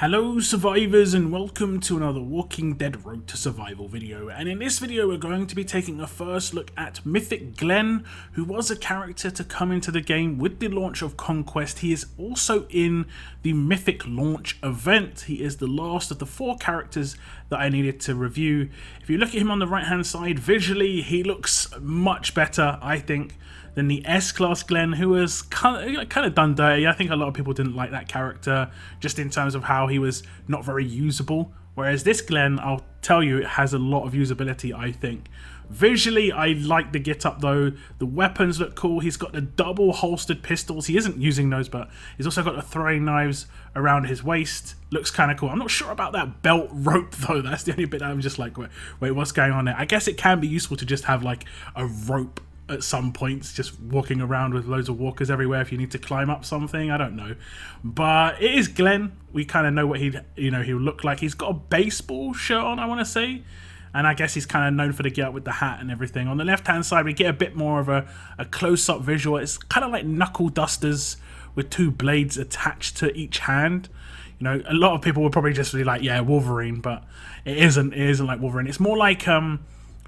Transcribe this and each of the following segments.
Hello survivors and welcome to another Walking Dead Road to Survival video, and in this video we're going to be taking a first look at Mythic Glenn, who was a character to come into the game with the launch of Conquest. He is also in the Mythic launch event. He is the last of the 4 characters that I needed to review. If you look at him on the right hand side, visually he looks much better, I think, than the S-Class Glenn, who was kind of done dirty. I think a lot of people didn't like that character, just in terms of how he was not very usable. Whereas this Glenn, I'll tell you, it has a lot of usability, I think. Visually, I like the get-up though. The weapons look cool. He's got the double holstered pistols. He isn't using those, but he's also got the throwing knives around his waist. Looks kind of cool. I'm not sure about that belt rope though. That's the only bit that I'm just like, wait, what's going on there? I guess it can be useful to just have like a rope at some points, just walking around with loads of walkers everywhere if you need to climb up something. I don't know, but it is Glenn. We kind of know what he'll look like. He's got a baseball shirt on, I want to say, and I guess he's kind of known for the get with the hat and everything. On the left hand side we get a bit more of a close-up visual. It's kind of like knuckle dusters with 2 blades attached to each hand. You know, a lot of people would probably just be like, yeah, Wolverine, but it isn't like Wolverine. It's more like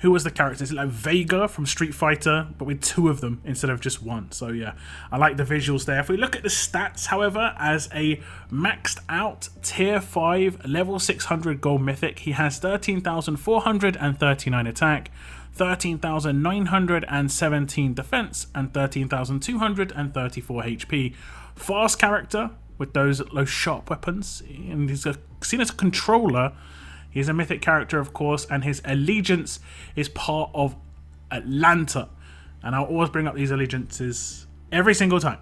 who was the character? Is it like Vega from Street Fighter, but with 2 of them instead of just 1? So yeah, I like the visuals there. If we look at the stats, however, as a maxed out tier 5 level 600 gold mythic, he has 13,439 attack, 13,917 defense, and 13,234 HP. Fast character with those sharp weapons, and he's seen as a controller. He's a mythic character, of course, and his allegiance is part of Atlanta. And I'll always bring up these allegiances every single time.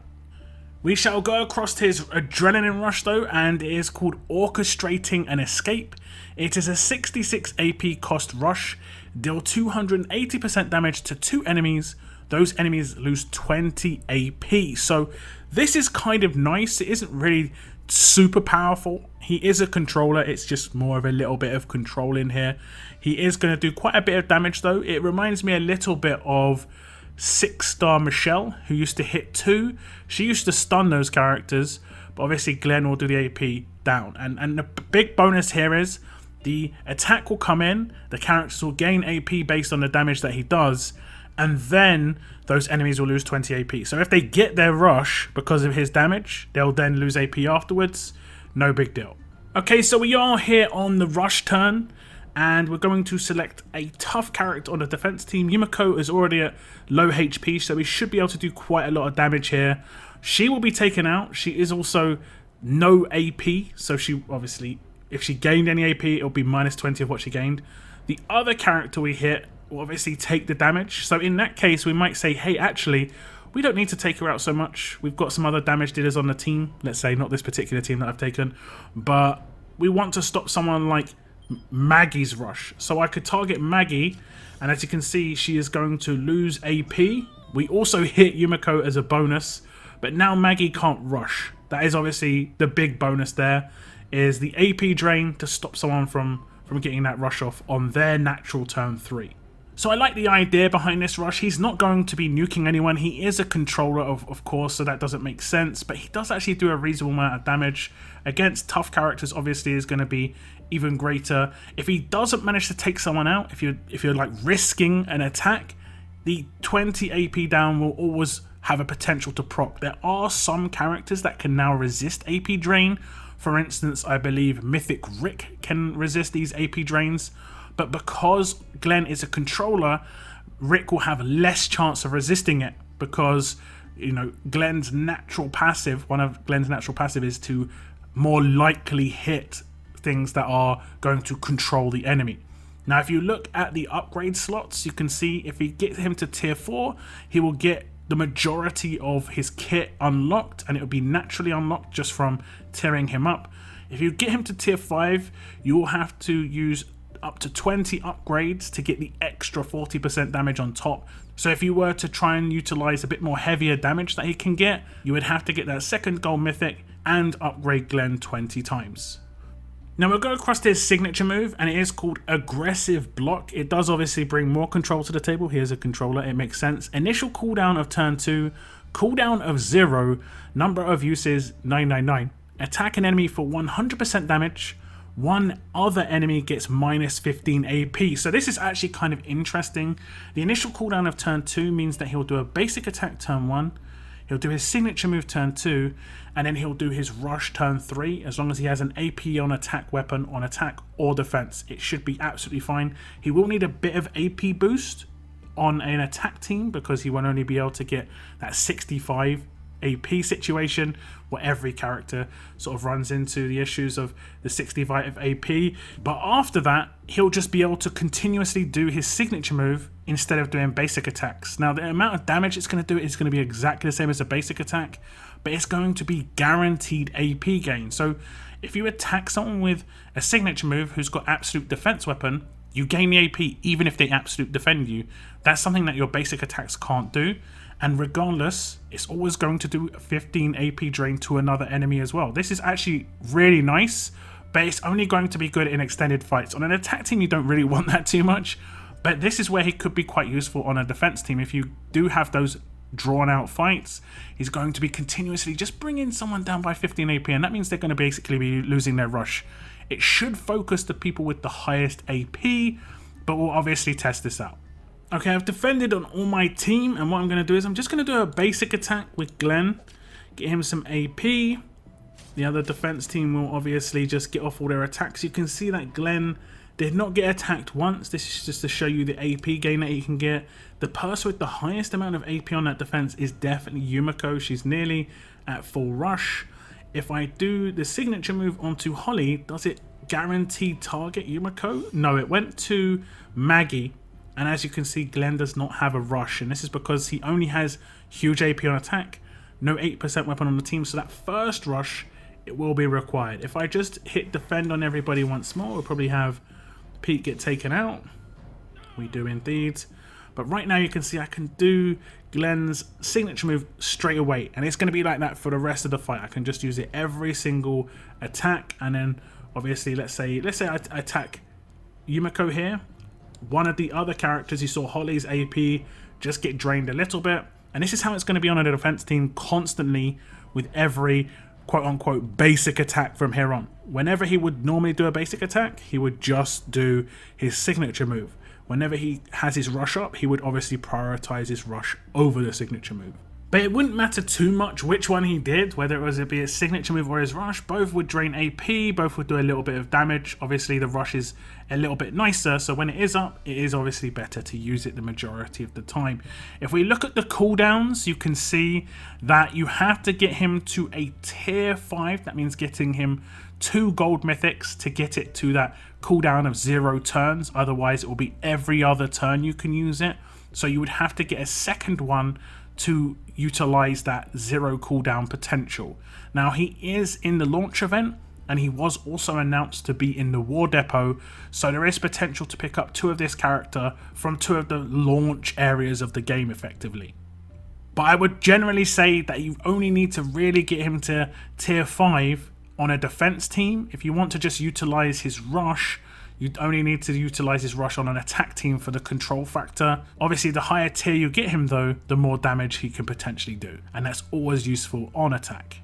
We shall go across his adrenaline rush, though, and it is called Orchestrating an Escape. It is a 66 AP cost rush. Deal 280% damage to 2 enemies. Those enemies lose 20 AP. So this is kind of nice. It isn't really super powerful. He is a controller. It's just more of a little bit of control in here. He is going to do quite a bit of damage though. It reminds me a little bit of 6-star Michelle, who used to hit 2. She used to stun those characters, but obviously Glenn will do the AP down. And the big bonus here is the attack will come in, the characters will gain AP based on the damage that he does, and then those enemies will lose 20 AP. So if they get their rush because of his damage, they'll then lose AP afterwards. No big deal. Okay, so we are here on the rush turn, and we're going to select a tough character on the defense team. Yumiko is already at low HP, so we should be able to do quite a lot of damage here. She will be taken out. She is also no AP, so she obviously, if she gained any AP, it'll be minus 20 of what she gained. The other character we hit will obviously take the damage. So in that case, we might say, hey, actually, we don't need to take her out so much. We've got some other damage dealers on the team. Let's say not this particular team that I've taken, but we want to stop someone like Maggie's rush. So I could target Maggie, and as you can see, she is going to lose AP. We also hit Yumiko as a bonus, but now Maggie can't rush. That is obviously the big bonus there, is the AP drain to stop someone from getting that rush off on their natural turn 3. So I like the idea behind this rush. He's not going to be nuking anyone. He is a controller, of course, so that doesn't make sense. But he does actually do a reasonable amount of damage. Against tough characters, obviously, is going to be even greater. If he doesn't manage to take someone out, if you're like risking an attack, the 20 AP down will always have a potential to proc. There are some characters that can now resist AP drain. For instance, I believe Mythic Rick can resist these AP drains. But because Glenn is a controller, Rick will have less chance of resisting it, because, you know, Glenn's natural passive, one of Glenn's natural passive is to more likely hit things that are going to control the enemy. Now, if you look at the upgrade slots, you can see if we get him to tier 4, he will get the majority of his kit unlocked, and it will be naturally unlocked just from tearing him up. If you get him to tier 5, you will have to use up to 20 upgrades to get the extra 40% damage on top. So if you were to try and utilize a bit more heavier damage that he can get, you would have to get that 2nd gold mythic and upgrade Glenn 20 times. Now we'll go across to his signature move, and it is called Aggressive Block. It does obviously bring more control to the table. Here's a controller, it makes sense. Initial cooldown of turn 2, cooldown of 0, number of uses 999. attack an enemy for 100% damage, one other enemy gets minus 15 AP. So this is actually kind of interesting. The initial cooldown of turn 2 means that he'll do a basic attack turn 1, he'll do his signature move turn 2, and then he'll do his rush turn 3. As long as he has an AP on attack weapon, on attack or defense, it should be absolutely fine. He will need a bit of AP boost on an attack team because he won't only be able to get that 65 AP situation where every character sort of runs into the issues of the 65 AP. But after that, he'll just be able to continuously do his signature move instead of doing basic attacks. Now, the amount of damage it's going to do is going to be exactly the same as a basic attack, but it's going to be guaranteed AP gain. So if you attack someone with a signature move who's got absolute defense weapon, you gain the AP even if they absolute defend you. That's something that your basic attacks can't do. And regardless, it's always going to do 15 AP drain to another enemy as well. This is actually really nice, but it's only going to be good in extended fights. On an attack team, you don't really want that too much, but this is where he could be quite useful on a defense team. If you do have those drawn out fights, he's going to be continuously just bringing someone down by 15 AP, and that means they're going to basically be losing their rush. It should focus the people with the highest AP, but we'll obviously test this out. Okay, I've defended on all my team, and what I'm going to do is I'm just going to do a basic attack with Glenn, get him some AP. The other defense team will obviously just get off all their attacks. You can see that Glenn did not get attacked once. This is just to show you the AP gain that he can get. The person with the highest amount of AP on that defense is definitely Yumiko. She's nearly at full rush. If I do the signature move onto Holly, does it guarantee target Yumiko? No, it went to Maggie. And as you can see, Glenn does not have a rush. And this is because he only has huge AP on attack, no 8% weapon on the team. So that first rush, it will be required. If I just hit defend on everybody once more, we'll probably have Pete get taken out. We do indeed. But right now you can see I can do Glenn's signature move straight away. And it's going to be like that for the rest of the fight. I can just use it every single attack. And then obviously, let's say I attack Yumiko here. One of the other characters, you saw Holly's AP just get drained a little bit. And this is how it's going to be on a defense team constantly with every quote-unquote basic attack from here on. Whenever he would normally do a basic attack, he would just do his signature move. Whenever he has his rush up, he would obviously prioritize his rush over the signature move. But it wouldn't matter too much which one he did, whether it was be his signature move or his rush. Both would drain AP, both would do a little bit of damage. Obviously, the rush is a little bit nicer, so when it is up, it is obviously better to use it the majority of the time. If we look at the cooldowns, you can see that you have to get him to a tier 5. That means getting him 2 gold mythics to get it to that cooldown of 0 turns. Otherwise, it will be every other turn you can use it. So you would have to get a second one to utilize that 0 cooldown potential. Now, he is in the launch event, and he was also announced to be in the war depot, so there is potential to pick up 2 of this character from 2 of the launch areas of the game effectively. But I would generally say that you only need to really get him to tier 5 on a defense team. If you want to just utilize his rush, you only need to utilize his rush on an attack team for the control factor. Obviously, the higher tier you get him though, the more damage he can potentially do. And that's always useful on attack.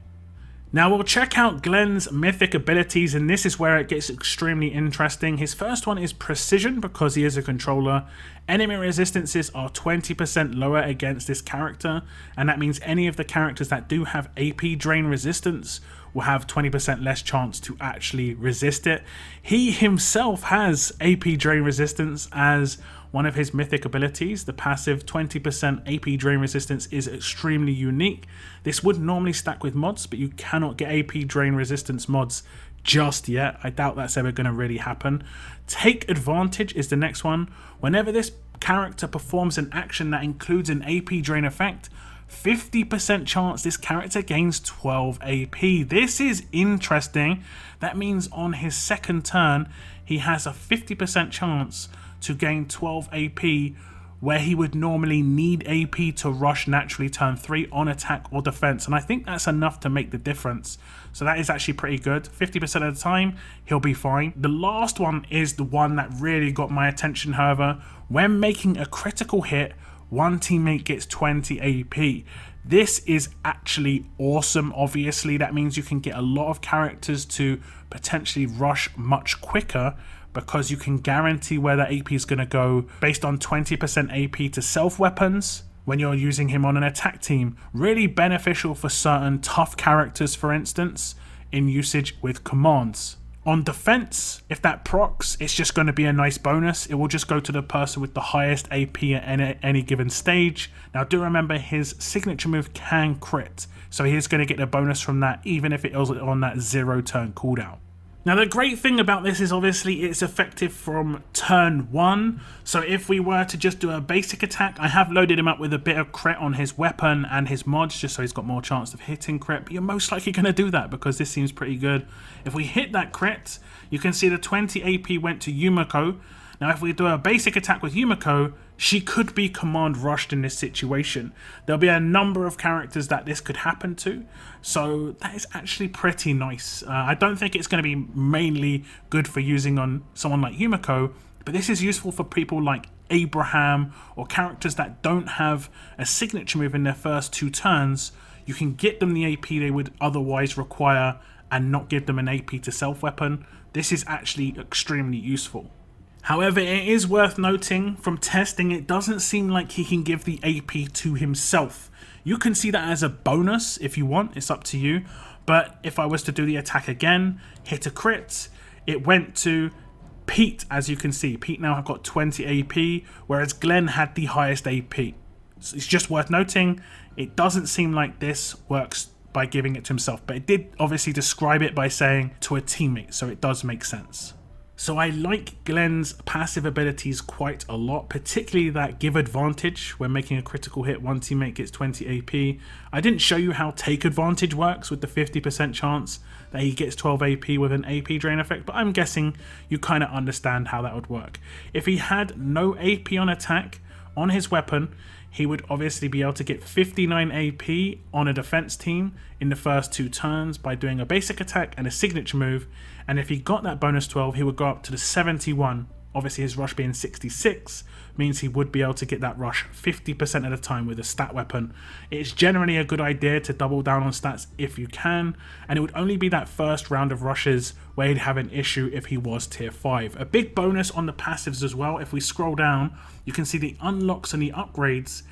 Now we'll check out Glenn's mythic abilities, and this is where it gets extremely interesting. His first one is precision because he is a controller. Enemy resistances are 20% lower against this character, and that means any of the characters that do have AP drain resistance will have 20% less chance to actually resist it. He himself has AP drain resistance as one of his mythic abilities. The passive 20% AP drain resistance is extremely unique. This would normally stack with mods, but you cannot get AP drain resistance mods just yet. I doubt that's ever going to really happen. Take advantage is the next one. Whenever this character performs an action that includes an AP drain effect, 50% chance this character gains 12 AP. This is interesting. That means on his second turn, he has a 50% chance to gain 12 AP, where he would normally need AP to rush naturally turn 3 on attack or defense. And I think that's enough to make the difference. So that is actually pretty good. 50% of the time, he'll be fine. The last one is the one that really got my attention, however. When making a critical hit, one teammate gets 20 AP. This is actually awesome. Obviously, that means you can get a lot of characters to potentially rush much quicker, because you can guarantee where the AP is going to go based on 20% AP to self weapons when you're using him on an attack team. Really beneficial for certain tough characters, for instance, in usage with commands. On defense, if that procs, it's just going to be a nice bonus. It will just go to the person with the highest AP at any given stage. Now do remember, his signature move can crit, so he is going to get a bonus from that even if it was on that 0 turn cooldown. Now the great thing about this is obviously it's effective from turn 1, so if we were to just do a basic attack, I have loaded him up with a bit of crit on his weapon and his mods just so he's got more chance of hitting crit, but you're most likely going to do that because this seems pretty good. If we hit that crit, you can see the 20 AP went to Yumiko. Now if we do a basic attack with Yumiko, she could be command rushed in this situation. There'll be a number of characters that this could happen to, so that is actually pretty nice. I don't think it's going to be mainly good for using on someone like Yumiko, but this is useful for people like Abraham or characters that don't have a signature move in their first 2 turns. You can get them the AP they would otherwise require and not give them an AP to self weapon. This is actually extremely useful. However, it is worth noting from testing, it doesn't seem like he can give the AP to himself. You can see that as a bonus if you want, it's up to you. But if I was to do the attack again, hit a crit, it went to Pete, as you can see. Pete now got 20 AP, whereas Glenn had the highest AP. So it's just worth noting, it doesn't seem like this works by giving it to himself, but it did obviously describe it by saying to a teammate, so it does make sense. So I like Glenn's passive abilities quite a lot, particularly that give advantage when making a critical hit. One teammate gets 20 AP. I didn't show you how take advantage works with the 50% chance that he gets 12 AP with an AP drain effect, but I'm guessing you kind of understand how that would work. If he had no AP on attack on his weapon, he would obviously be able to get 59 AP on a defense team in the first 2 turns by doing a basic attack and a signature move. And if he got that bonus 12, he would go up to the 71. Obviously his rush being 66 means he would be able to get that rush 50% of the time with a stat weapon. It's generally a good idea to double down on stats if you can, and it would only be that first round of rushes where he'd have an issue if he was tier 5. A big bonus on the passives as well, if we scroll down, you can see the unlocks and the upgrades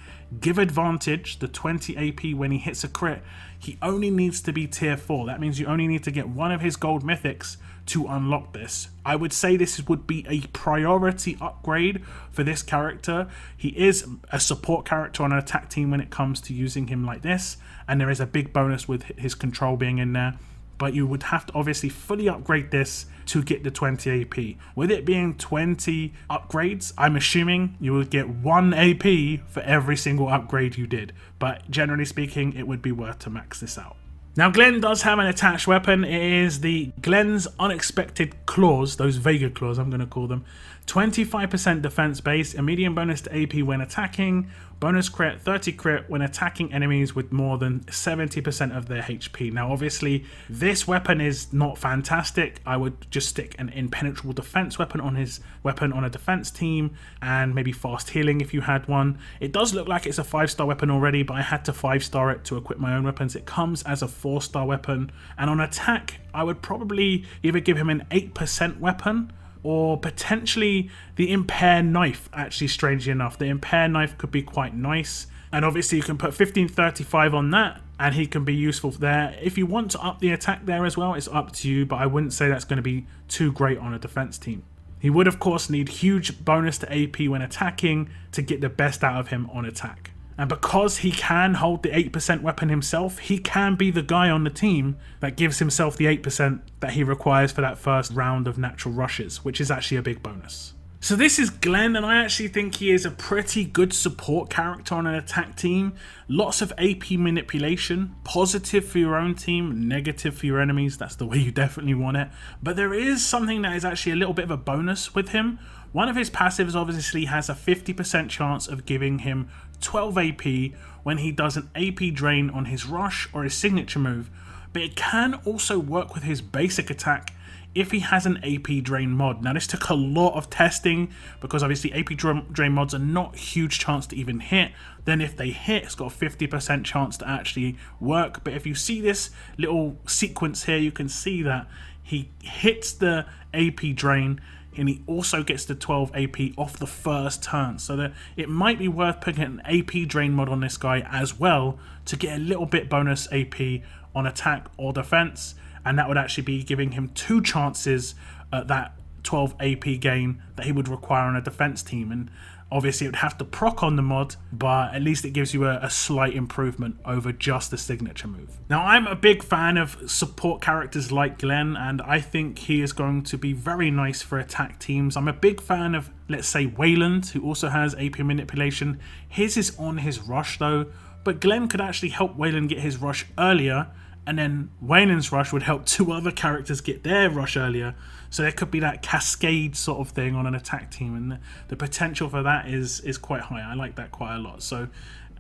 give advantage, the 20 AP when he hits a crit. He only needs to be tier 4. That means you only need to get one of his gold mythics to unlock this. I would say this would be a priority upgrade for this character. He is a support character on an attack team when it comes to using him like this, and there is a big bonus with his control being in there. But you would have to obviously fully upgrade this to get the 20 AP. With it being 20 upgrades, I'm assuming you would get 1 AP for every single upgrade you did. But generally speaking, it would be worth to max this out. Now Glenn does have an attached weapon. It is the Glenn's Unexpected Claws, those Vega Claws I'm going to call them. 25% defense base, a medium bonus to AP when attacking, bonus crit, 30 crit when attacking enemies with more than 70% of their HP. Now obviously this weapon is not fantastic. I would just stick an impenetrable defense weapon on his weapon on a defense team, and maybe fast healing if you had one. It does look like it's a 5-star weapon already, but I had to 5-star it to equip my own weapons. It comes as a 4-star weapon, and on attack I would probably either give him an 8% weapon or potentially the Impair Knife. Actually, strangely enough, the Impair Knife could be quite nice, and obviously you can put 1535 on that and he can be useful there. If you want to up the attack there as well, it's up to you, but I wouldn't say that's going to be too great on a defense team. He would of course need huge bonus to AP when attacking to get the best out of him on attack. And because he can hold the 8% weapon himself, he can be the guy on the team that gives himself the 8% that he requires for that first round of natural rushes, which is actually a big bonus. So this is Glenn, and I actually think he is a pretty good support character on an attack team. Lots of AP manipulation, positive for your own team, negative for your enemies. That's the way you definitely want it. But there is something that is actually a little bit of a bonus with him. One of his passives obviously has a 50% chance of giving him 12 AP when he does an AP drain on his rush or his signature move, but it can also work with his basic attack if he has an AP drain mod. Now this took a lot of testing because obviously AP drain mods are not huge chance to even hit. Then if they hit, it's got a 50% chance to actually work. But if you see this little sequence here, you can see that he hits the AP drain and he also gets the 12 AP off the first turn. So that it might be worth putting an AP drain mod on this guy as well to get a little bit bonus AP on attack or defense. And that would actually be giving him 2 chances at that 12 AP gain that he would require on a defense team. And obviously it would have to proc on the mod, but at least it gives you a slight improvement over just the signature move. Now I'm a big fan of support characters like Glenn, and I think he is going to be very nice for attack teams. I'm a big fan of, let's say, Wayland, who also has AP manipulation. His is on his rush though, but Glenn could actually help Wayland get his rush earlier, and then Wayland's rush would help 2 other characters get their rush earlier. So there could be that cascade sort of thing on an attack team, and the potential for that is quite high. I like that quite a lot. So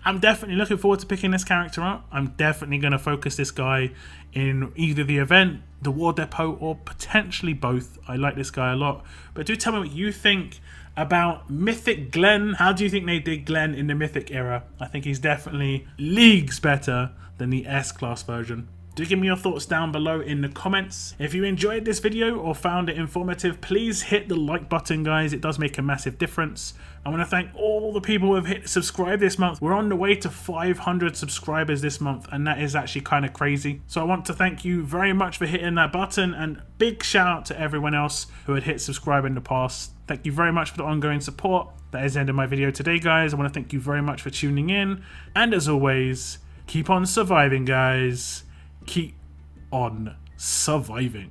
I'm definitely looking forward to picking this character up. I'm definitely going to focus this guy in either the event, the War Depot, or potentially both. I like this guy a lot. But do tell me what you think about Mythic Glenn. How do you think they did Glenn in the Mythic era? I think he's definitely leagues better than the S-Class version. Do give me your thoughts down below in the comments. If you enjoyed this video or found it informative, please hit the like button, guys. It does make a massive difference. I want to thank all the people who have hit subscribe this month. We're on the way to 500 subscribers this month, and that is actually kind of crazy. So I want to thank you very much for hitting that button, and big shout out to everyone else who had hit subscribe in the past. Thank you very much for the ongoing support. That is the end of my video today, guys. I want to thank you very much for tuning in, and as always, keep on surviving, guys. Keep on surviving.